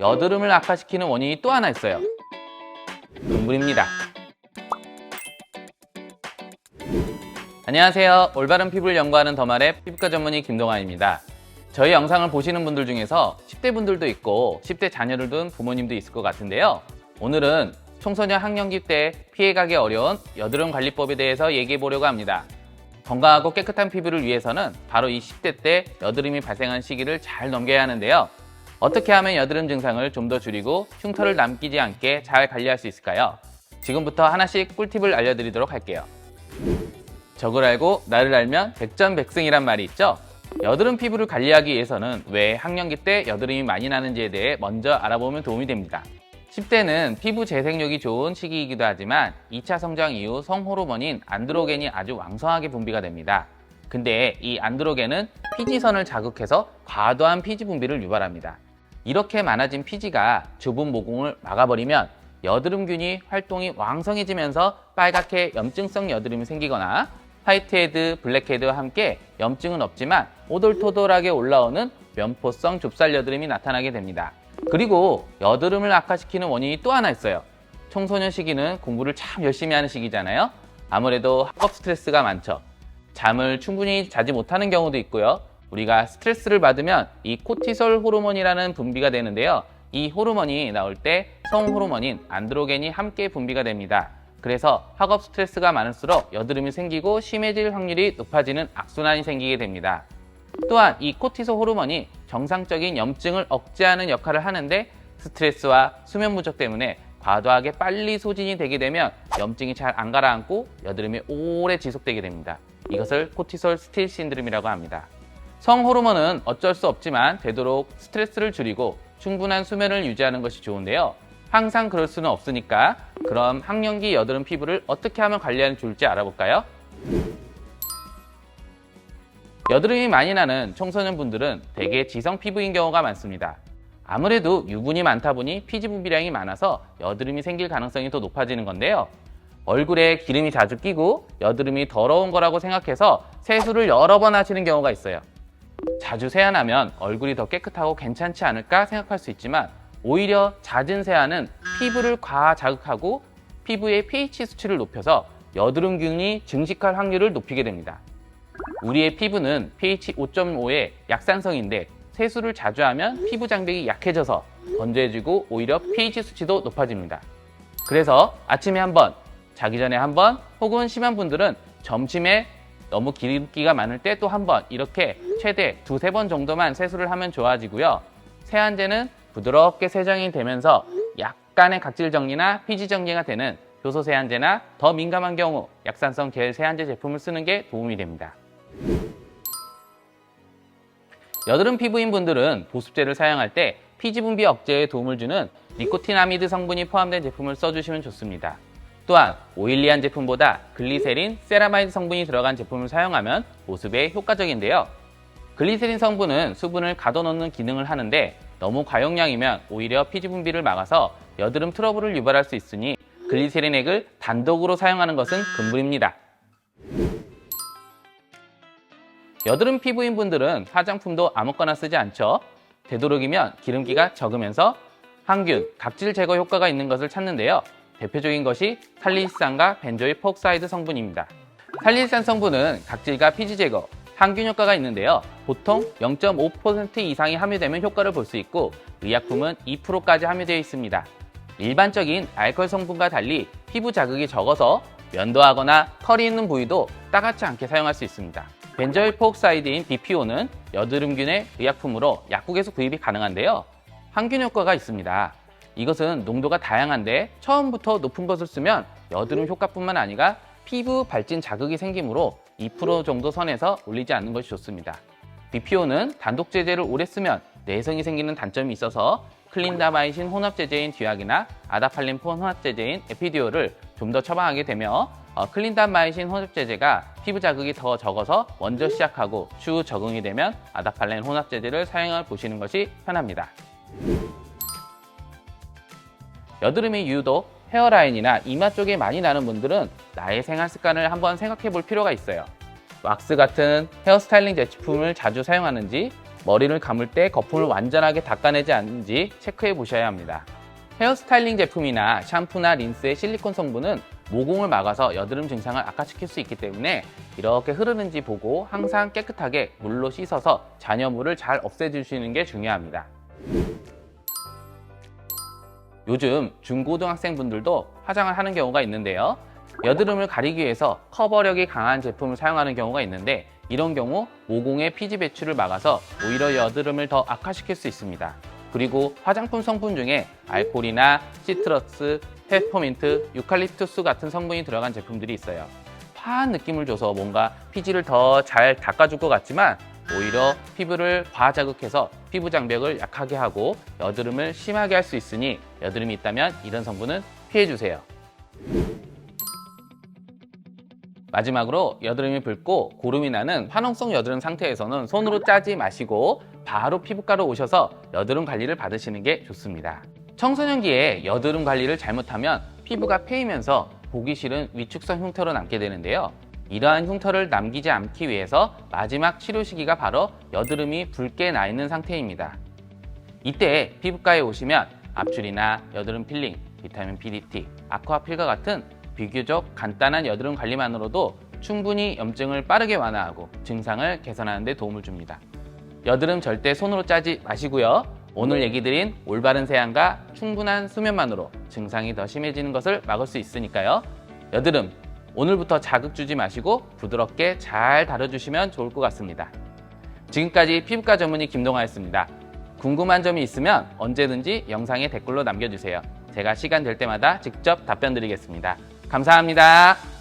여드름을 악화시키는 원인이 또 하나 있어요. 금물입니다. 안녕하세요. 올바른 피부를 연구하는 더말의 피부과 전문의 김동환입니다. 저희 영상을 보시는 분들 중에서 10대 분들도 있고 10대 자녀를 둔 부모님도 있을 것 같은데요. 오늘은 청소년 학령기 때 피해가기 어려운 여드름 관리법에 대해서 얘기해 보려고 합니다. 건강하고 깨끗한 피부를 위해서는 바로 이 10대 때 여드름이 발생하는 시기를 잘 넘겨야 하는데요. 어떻게 하면 여드름 증상을 좀 더 줄이고 흉터를 남기지 않게 잘 관리할 수 있을까요? 지금부터 하나씩 꿀팁을 알려드리도록 할게요. 적을 알고 나를 알면 백전백승이란 말이 있죠? 여드름 피부를 관리하기 위해서는 왜 학령기 때 여드름이 많이 나는지에 대해 먼저 알아보면 도움이 됩니다. 10대는 피부 재생력이 좋은 시기이기도 하지만 2차 성장 이후 성호르몬인 안드로겐이 아주 왕성하게 분비가 됩니다. 근데 이 안드로겐은 피지선을 자극해서 과도한 피지 분비를 유발합니다. 이렇게 많아진 피지가 좁은 모공을 막아버리면 여드름균이 활동이 왕성해지면서 빨갛게 염증성 여드름이 생기거나 화이트헤드, 블랙헤드와 함께 염증은 없지만 오돌토돌하게 올라오는 면포성 좁쌀 여드름이 나타나게 됩니다. 그리고 여드름을 악화시키는 원인이 또 하나 있어요. 청소년 시기는 공부를 참 열심히 하는 시기잖아요. 아무래도 학업 스트레스가 많죠. 잠을 충분히 자지 못하는 경우도 있고요. 우리가 스트레스를 받으면 이 코티솔 호르몬이라는 분비가 되는데요. 이 호르몬이 나올 때 성호르몬인 안드로겐이 함께 분비가 됩니다. 그래서 학업 스트레스가 많을수록 여드름이 생기고 심해질 확률이 높아지는 악순환이 생기게 됩니다. 또한 이 코티솔 호르몬이 정상적인 염증을 억제하는 역할을 하는데 스트레스와 수면 부족 때문에 과도하게 빨리 소진이 되게 되면 염증이 잘 안 가라앉고 여드름이 오래 지속되게 됩니다. 이것을 코티솔 스틸 신드롬이라고 합니다. 성호르몬은 어쩔 수 없지만 되도록 스트레스를 줄이고 충분한 수면을 유지하는 것이 좋은데요. 항상 그럴 수는 없으니까 그럼 학령기 여드름 피부를 어떻게 하면 관리하면 좋을지 알아볼까요? 여드름이 많이 나는 청소년 분들은 대개 지성 피부인 경우가 많습니다. 아무래도 유분이 많다 보니 피지 분비량이 많아서 여드름이 생길 가능성이 더 높아지는 건데요. 얼굴에 기름이 자주 끼고 여드름이 더러운 거라고 생각해서 세수를 여러 번 하시는 경우가 있어요. 자주 세안하면 얼굴이 더 깨끗하고 괜찮지 않을까 생각할 수 있지만 오히려 잦은 세안은 피부를 과하 자극하고 피부의 pH 수치를 높여서 여드름균이 증식할 확률을 높이게 됩니다. 우리의 피부는 pH 5.5의 약산성인데 세수를 자주 하면 피부 장벽이 약해져서 건조해지고 오히려 pH 수치도 높아집니다. 그래서 아침에 한 번, 자기 전에 한 번, 혹은 심한 분들은 점심에 너무 기름기가 많을 때 또 한 번 이렇게 최대 2-3번 정도만 세수를 하면 좋아지고요. 세안제는 부드럽게 세정이 되면서 약간의 각질 정리나 피지 정리가 되는 효소 세안제나 더 민감한 경우 약산성 겔 세안제 제품을 쓰는 게 도움이 됩니다. 여드름 피부인 분들은 보습제를 사용할 때 피지 분비 억제에 도움을 주는 니코티나미드 성분이 포함된 제품을 써주시면 좋습니다. 또한 오일리한 제품보다 글리세린, 세라마이드 성분이 들어간 제품을 사용하면 보습에 효과적인데요. 글리세린 성분은 수분을 가둬놓는 기능을 하는데 너무 과용량이면 오히려 피지 분비를 막아서 여드름 트러블을 유발할 수 있으니 글리세린 액을 단독으로 사용하는 것은 금물입니다. 여드름 피부인 분들은 화장품도 아무거나 쓰지 않죠. 되도록이면 기름기가 적으면서 항균, 각질 제거 효과가 있는 것을 찾는데요. 대표적인 것이 살리시산과 벤조일 폭사이드 성분입니다. 살리시산 성분은 각질과 피지 제거, 항균 효과가 있는데요. 보통 0.5% 이상이 함유되면 효과를 볼 수 있고 의약품은 2%까지 함유되어 있습니다. 일반적인 알코올 성분과 달리 피부 자극이 적어서 면도하거나 털이 있는 부위도 따갑지 않게 사용할 수 있습니다. 벤조일 폭사이드인 BPO는 여드름균의 의약품으로 약국에서 구입이 가능한데요. 항균 효과가 있습니다. 이것은 농도가 다양한데 처음부터 높은 것을 쓰면 여드름 효과뿐만 아니라 피부 발진 자극이 생기므로 2% 정도 선에서 올리지 않는 것이 좋습니다. BPO는 단독 제제를 오래 쓰면 내성이 생기는 단점이 있어서 클린다마이신 혼합 제제인 듀약이나 아다팔린 혼합 제제인 에피듀오를 좀 더 처방하게 되며 클린다마이신 혼합 제제가 피부 자극이 더 적어서 먼저 시작하고 추후 적응이 되면 아다팔린 혼합 제제를 사용해 보시는 것이 편합니다. 여드름이 유독 헤어라인이나 이마 쪽에 많이 나는 분들은 나의 생활 습관을 한번 생각해 볼 필요가 있어요. 왁스 같은 헤어스타일링 제품을 자주 사용하는지, 머리를 감을 때 거품을 완전하게 닦아내지 않는지 체크해 보셔야 합니다. 헤어스타일링 제품이나 샴푸나 린스의 실리콘 성분은 모공을 막아서 여드름 증상을 악화시킬 수 있기 때문에 이렇게 흐르는지 보고 항상 깨끗하게 물로 씻어서 잔여물을 잘 없애주시는 게 중요합니다. 요즘 중고등학생분들도 화장을 하는 경우가 있는데요. 여드름을 가리기 위해서 커버력이 강한 제품을 사용하는 경우가 있는데 이런 경우 모공의 피지 배출을 막아서 오히려 여드름을 더 악화시킬 수 있습니다. 그리고 화장품 성분 중에 알코올이나 시트러스, 페퍼민트, 유칼립투스 같은 성분이 들어간 제품들이 있어요. 화한 느낌을 줘서 뭔가 피지를 더 잘 닦아줄 것 같지만 오히려 피부를 과자극해서 피부 장벽을 약하게 하고 여드름을 심하게 할 수 있으니 여드름이 있다면 이런 성분은 피해주세요. 마지막으로 여드름이 붉고 고름이 나는 화농성 여드름 상태에서는 손으로 짜지 마시고 바로 피부과로 오셔서 여드름 관리를 받으시는 게 좋습니다. 청소년기에 여드름 관리를 잘못하면 피부가 패이면서 보기 싫은 위축성 흉터로 남게 되는데요. 이러한 흉터를 남기지 않기 위해서 마지막 치료 시기가 바로 여드름이 붉게 나 있는 상태입니다. 이때 피부과에 오시면 압출이나 여드름 필링, 비타민 PDT, 아쿠아필과 같은 비교적 간단한 여드름 관리만으로도 충분히 염증을 빠르게 완화하고 증상을 개선하는 데 도움을 줍니다. 여드름 절대 손으로 짜지 마시고요. 오늘 얘기 드린 올바른 세안과 충분한 수면만으로 증상이 더 심해지는 것을 막을 수 있으니까요. 여드름 오늘부터 자극 주지 마시고 부드럽게 잘 다뤄주시면 좋을 것 같습니다. 지금까지 피부과 전문의 김동아였습니다. 궁금한 점이 있으면 언제든지 영상에 댓글로 남겨주세요. 제가 시간 될 때마다 직접 답변 드리겠습니다. 감사합니다.